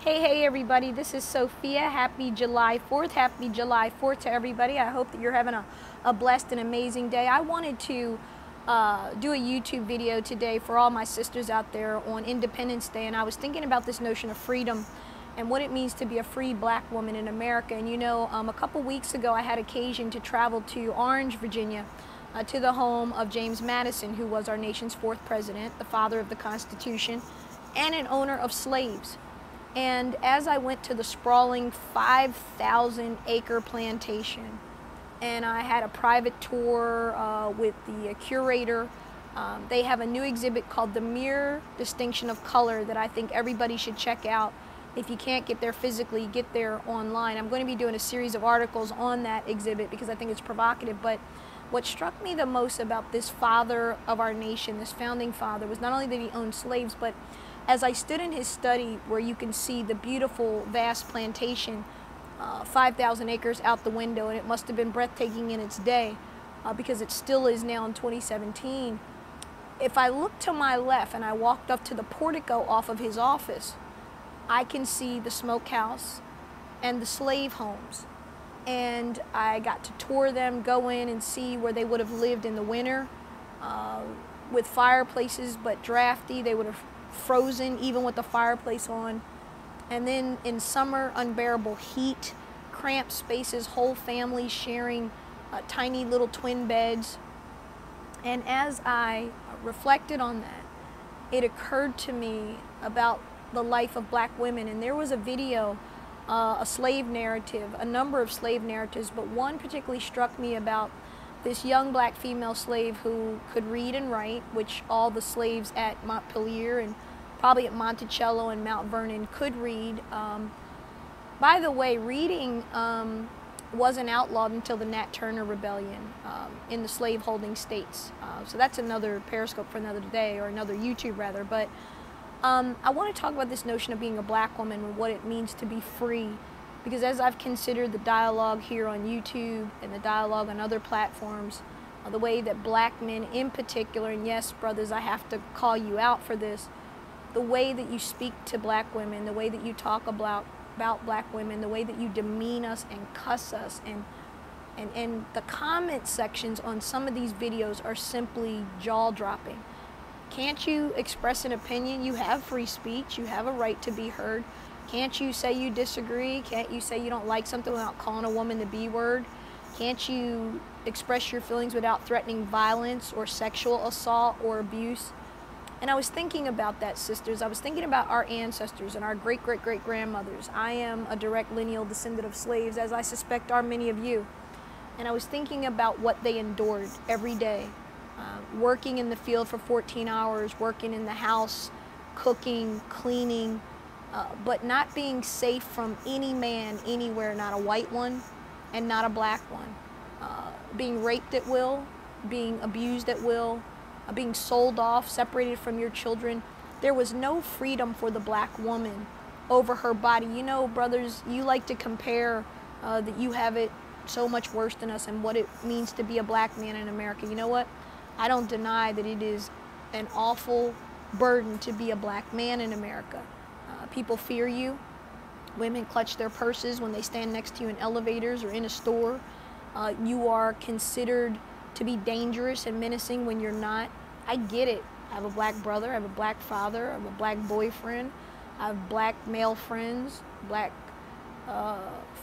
Hey everybody, this is Sophia. Happy July 4th. Happy July 4th to everybody. I hope that you're having a blessed and amazing day. I wanted to do a YouTube video today for all my sisters out there on Independence Day, and I was thinking about this notion of freedom and what it means to be a free black woman in America. And you know, a couple weeks ago I had occasion to travel to Orange, Virginia, to the home of James Madison, who was our nation's fourth president, the father of the Constitution, and an owner of slaves. And as I went to the sprawling 5,000-acre plantation, and I had a private tour with the curator, they have a new exhibit called The Mere Distinction of Color that I think everybody should check out. If you can't get there physically, get there online. I'm going to be doing a series of articles on that exhibit because I think it's provocative. But what struck me the most about this father of our nation, this founding father, was not only that he owned slaves, but as I stood in his study, where you can see the beautiful, vast plantation, 5,000 acres out the window, and it must have been breathtaking in its day, because it still is now in 2017. If I look to my left and I walked up to the portico off of his office, I can see the smokehouse and the slave homes. And I got to tour them, go in and see where they would have lived in the winter, with fireplaces, but drafty. They would have frozen even with the fireplace on. And then in summer, unbearable heat, cramped spaces, whole families sharing tiny little twin beds. And as I reflected on that, it occurred to me about the life of black women. And there was a video, a slave narrative, a number of slave narratives, but one particularly struck me about this young black female slave who could read and write, which all the slaves at Montpelier and probably at Monticello and Mount Vernon could read. By the way, reading wasn't outlawed until the Nat Turner Rebellion in the slave-holding states. So that's another Periscope for another day, or another YouTube rather. But I want to talk about this notion of being a black woman and what it means to be free. Because as I've considered the dialogue here on YouTube and the dialogue on other platforms, the way that black men in particular, and yes, brothers, I have to call you out for this, the way that you speak to black women, the way that you talk about black women, the way that you demean us and cuss us, and the comment sections on some of these videos are simply jaw-dropping. Can't you express an opinion? You have free speech. You have a right to be heard. Can't you say you disagree? Can't you say you don't like something without calling a woman the B word? Can't you express your feelings without threatening violence or sexual assault or abuse? And I was thinking about that, sisters. I was thinking about our ancestors and our great-great-great-grandmothers. I am a direct lineal descendant of slaves, as I suspect are many of you. And I was thinking about what they endured every day, working in the field for 14 hours, working in the house, cooking, cleaning, but not being safe from any man anywhere, not a white one and not a black one. Being raped at will, being abused at will, being sold off, separated from your children. There was no freedom for the black woman over her body. You know, brothers, you like to compare that you have it so much worse than us and what it means to be a black man in America. You know what? I don't deny that it is an awful burden to be a black man in America. People fear you. Women clutch their purses when they stand next to you in elevators or in a store. You are considered to be dangerous and menacing when you're not. I get it. I have a black brother, I have a black father, I have a black boyfriend, I have black male friends, black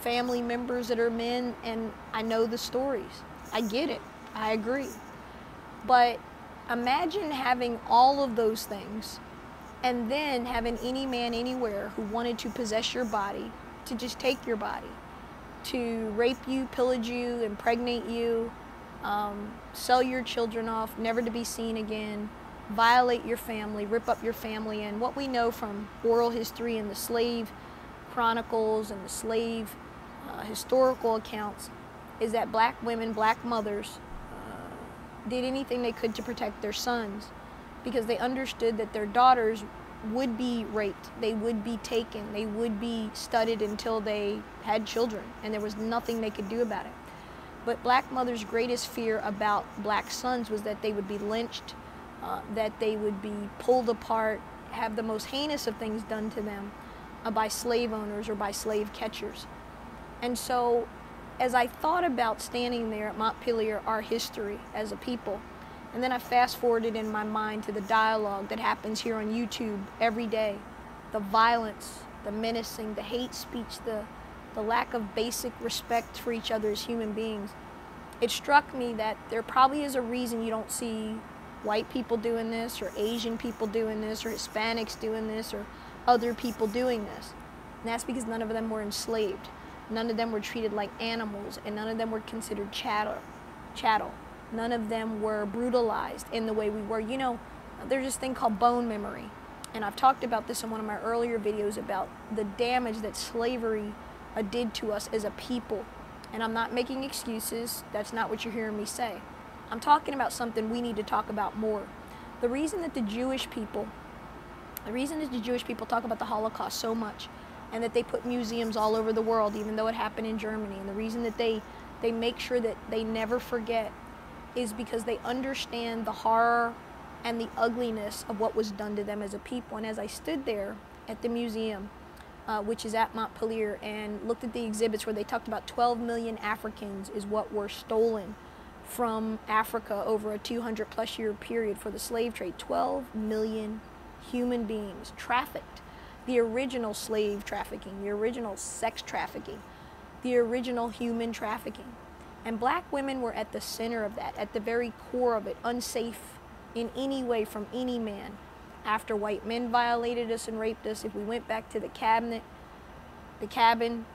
family members that are men, and I know the stories. I get it. I agree. But imagine having all of those things and then having any man anywhere who wanted to possess your body, to just take your body, to rape you, pillage you, impregnate you, sell your children off, never to be seen again, violate your family, rip up your family. And what we know from oral history and the slave chronicles and the slave historical accounts is that black women, black mothers, did anything they could to protect their sons, because they understood that their daughters would be raped, they would be taken, they would be studied until they had children, and there was nothing they could do about it. But black mothers' greatest fear about black sons was that they would be lynched, that they would be pulled apart, have the most heinous of things done to them. by slave owners or by slave catchers. And so as I thought about standing there at Montpelier, our history as a people, and then I fast forwarded in my mind to the dialogue that happens here on YouTube every day, the violence, the menacing, the hate speech, the lack of basic respect for each other as human beings, it struck me that there probably is a reason you don't see white people doing this, or Asian people doing this, or Hispanics doing this, or other people doing this. And that's because none of them were enslaved. None of them were treated like animals, and none of them were considered chattel. None of them were brutalized in the way we were. You know, there's this thing called bone memory. And I've talked about this in one of my earlier videos about the damage that slavery did to us as a people. And I'm not making excuses. That's not what you're hearing me say. I'm talking about something we need to talk about more. The reason that the Jewish people talk about the Holocaust so much, and that they put museums all over the world, even though it happened in Germany, and the reason that they make sure that they never forget, is because they understand the horror and the ugliness of what was done to them as a people. And as I stood there at the museum, which is at Montpelier, and looked at the exhibits where they talked about 12 million Africans is what were stolen from Africa over a 200+ year period for the slave trade. 12 million human beings trafficked. The original slave trafficking, the original sex trafficking, the original human trafficking. And black women were at the center of that, at the very core of it, unsafe in any way from any man. After white men violated us and raped us, if we went back to the cabin,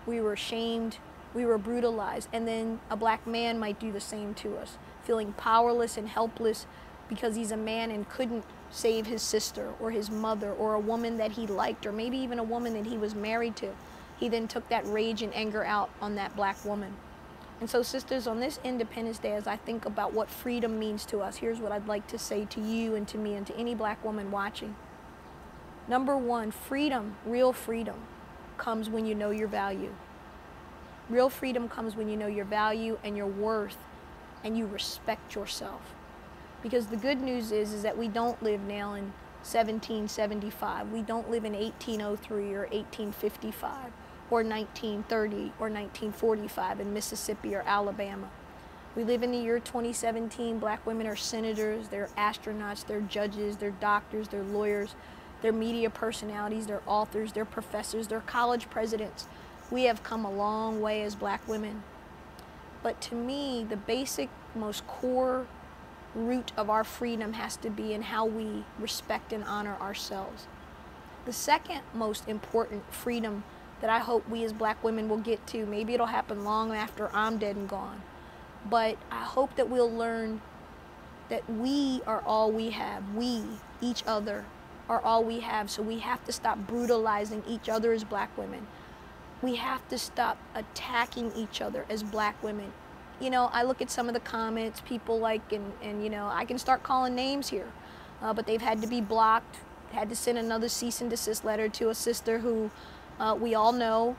we were shamed, we were brutalized. And then a black man might do the same to us, feeling powerless and helpless because he's a man and couldn't save his sister or his mother or a woman that he liked, or maybe even a woman that he was married to. He then took that rage and anger out on that black woman. And so, sisters, on this Independence Day, as I think about what freedom means to us, here's what I'd like to say to you and to me and to any black woman watching. Number one, freedom, real freedom, comes when you know your value. Real freedom comes when you know your value and your worth, and you respect yourself. Because the good news is that we don't live now in 1775. We don't live in 1803 or 1855. Or 1930 or 1945 in Mississippi or Alabama. We live in the year 2017. Black women are senators, they're astronauts, they're judges, they're doctors, they're lawyers, they're media personalities, they're authors, they're professors, they're college presidents. We have come a long way as black women. But to me, the basic, most core root of our freedom has to be in how we respect and honor ourselves. The second most important freedom that I hope we as black women will get to, maybe it'll happen long after I'm dead and gone, but I hope that we'll learn that we are all we have. We, each other, are all we have. So we have to stop brutalizing each other as black women. We have to stop attacking each other as black women. You know, I look at some of the comments, people like, and you know, I can start calling names here, but they've had to be blocked, had to send another cease and desist letter to a sister who we all know,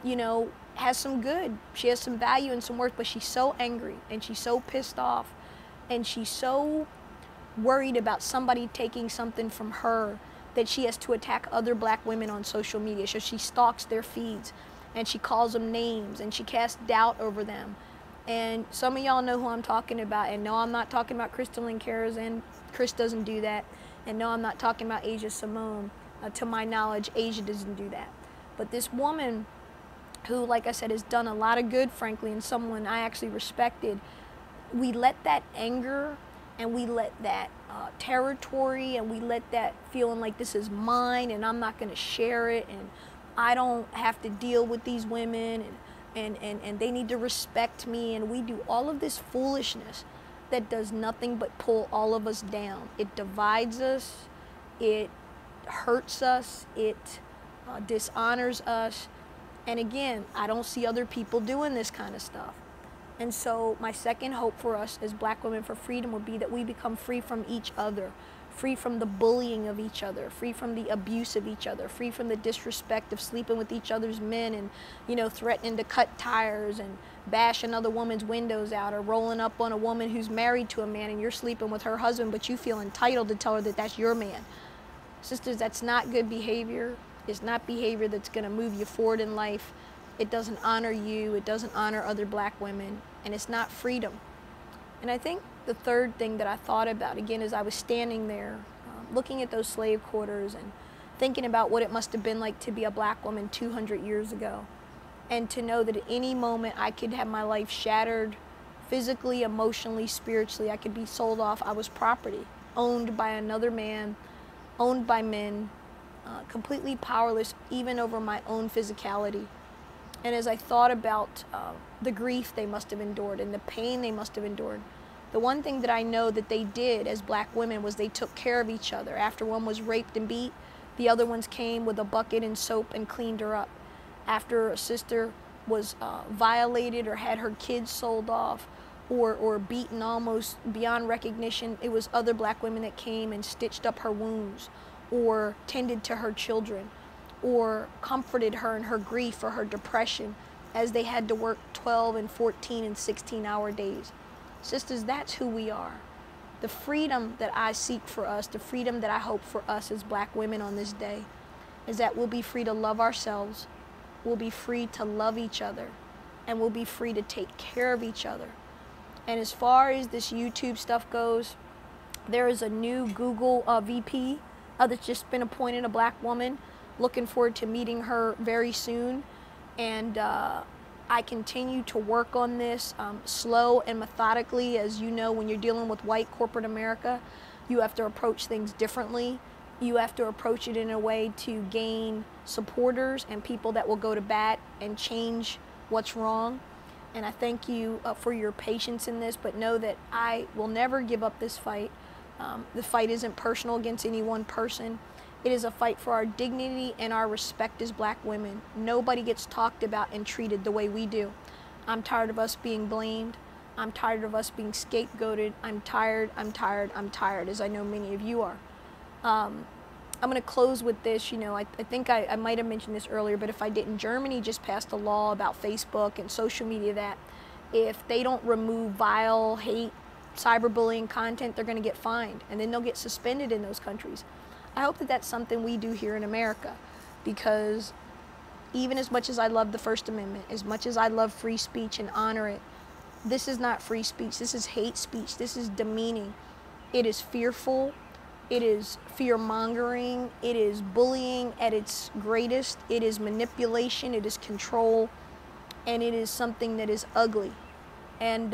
you know, has some good. She has some value and some worth, but she's so angry and she's so pissed off and she's so worried about somebody taking something from her that she has to attack other black women on social media. So she stalks their feeds and she calls them names and she casts doubt over them. And some of y'all know who I'm talking about. And no, I'm not talking about Crystalline Karazin. Chris doesn't do that. And no, I'm not talking about Asia Simone. To my knowledge, Asia doesn't do that. But this woman who, like I said, has done a lot of good, frankly, and someone I actually respected, we let that anger and we let that territory and we let that feeling like this is mine and I'm not going to share it and I don't have to deal with these women and they need to respect me, and we do all of this foolishness that does nothing but pull all of us down. It divides us, it hurts us, it dishonors us, and again, I don't see other people doing this kind of stuff. And so my second hope for us as black women for freedom would be that we become free from each other, free from the bullying of each other, free from the abuse of each other, free from the disrespect of sleeping with each other's men and, you know, threatening to cut tires and bash another woman's windows out, or rolling up on a woman who's married to a man and you're sleeping with her husband but you feel entitled to tell her that that's your man. Sisters, that's not good behavior. It's not behavior that's going to move you forward in life. It doesn't honor you. It doesn't honor other black women. And it's not freedom. And I think the third thing that I thought about, again, as I was standing there, looking at those slave quarters and thinking about what it must have been like to be a black woman 200 years ago, and to know that at any moment I could have my life shattered physically, emotionally, spiritually. I could be sold off. I was property, owned by another man, owned by men, completely powerless even over my own physicality. And as I thought about the grief they must have endured and the pain they must have endured, the one thing that I know that they did as black women was they took care of each other. After one was raped and beat, the other ones came with a bucket and soap and cleaned her up. After a sister was violated or had her kids sold off or beaten almost beyond recognition, it was other black women that came and stitched up her wounds or tended to her children or comforted her in her grief or her depression as they had to work 12 and 14 and 16-hour days. Sisters, that's who we are. The freedom that I seek for us, the freedom that I hope for us as black women on this day, is that we'll be free to love ourselves, we'll be free to love each other, and we'll be free to take care of each other. And as far as this YouTube stuff goes, there is a new Google VP that's just been appointed, a black woman. Looking forward to meeting her very soon. And I continue to work on this slow and methodically. As you know, when you're dealing with white corporate America, you have to approach things differently. You have to approach it in a way to gain supporters and people that will go to bat and change what's wrong. And I thank you for your patience in this, but know that I will never give up this fight. The fight isn't personal against any one person. It is a fight for our dignity and our respect as black women. Nobody gets talked about and treated the way we do. I'm tired of us being blamed. I'm tired of us being scapegoated. I'm tired, as I know many of you are. I'm going to close with this. You know, I think I might have mentioned this earlier, but if I didn't, Germany just passed a law about Facebook and social media that if they don't remove vile, hate, cyberbullying content, they're going to get fined, and then they'll get suspended in those countries. I hope that that's something we do here in America, because even as much as I love the First Amendment, as much as I love free speech and honor it, this is not free speech. This is hate speech. This is demeaning. It is fearful. It is fear-mongering. It is bullying at its greatest. It is manipulation. It is control. And it is something that is ugly. And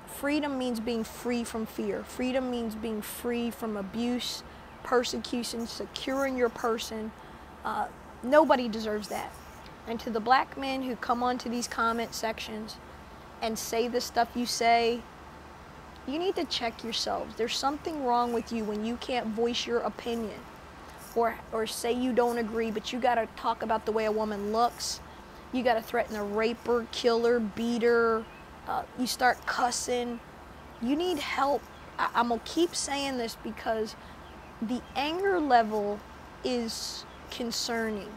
freedom means being free from fear. Freedom means being free from abuse, persecution, securing your person. Nobody deserves that. And to the black men who come onto these comment sections and say the stuff you say, you need to check yourselves. There's something wrong with you when you can't voice your opinion or say you don't agree, but you got to talk about the way a woman looks. You got to threaten to rape her, kill her, beat her. You start cussing. You need help. I'm going to keep saying this because the anger level is concerning.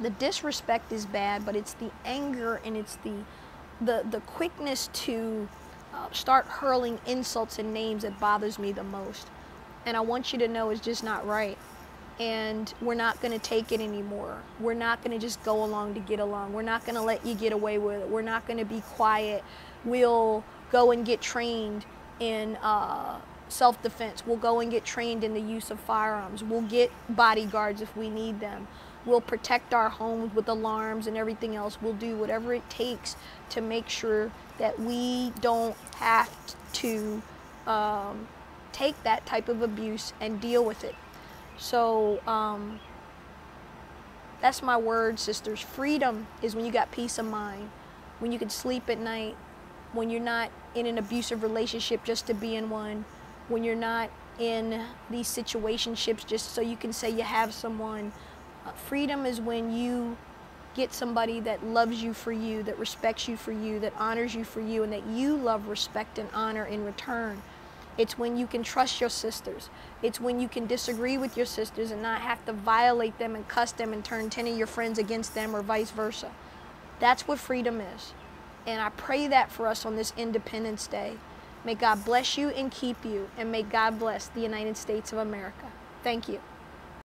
The disrespect is bad, but it's the anger and it's the quickness to start hurling insults and names that bothers me the most. And I want you to know it's just not right. And we're not going to take it anymore. We're not going to just go along to get along. We're not going to let you get away with it. We're not going to be quiet. We'll go and get trained in self-defense. We'll go and get trained in the use of firearms. We'll get bodyguards if we need them. We'll protect our homes with alarms and everything else. We'll do whatever it takes to make sure that we don't have to take that type of abuse and deal with it. So that's my word, sisters. Freedom is when you got peace of mind, when you can sleep at night, when you're not in an abusive relationship just to be in one, when you're not in these situationships just so you can say you have someone. Freedom is when you get somebody that loves you for you, that respects you for you, that honors you for you, and that you love, respect, and honor in return. It's when you can trust your sisters. It's when you can disagree with your sisters and not have to violate them and cuss them and turn 10 of your friends against them or vice versa. That's what freedom is. And I pray that for us on this Independence Day. May God bless you and keep you, and may God bless the United States of America. Thank you.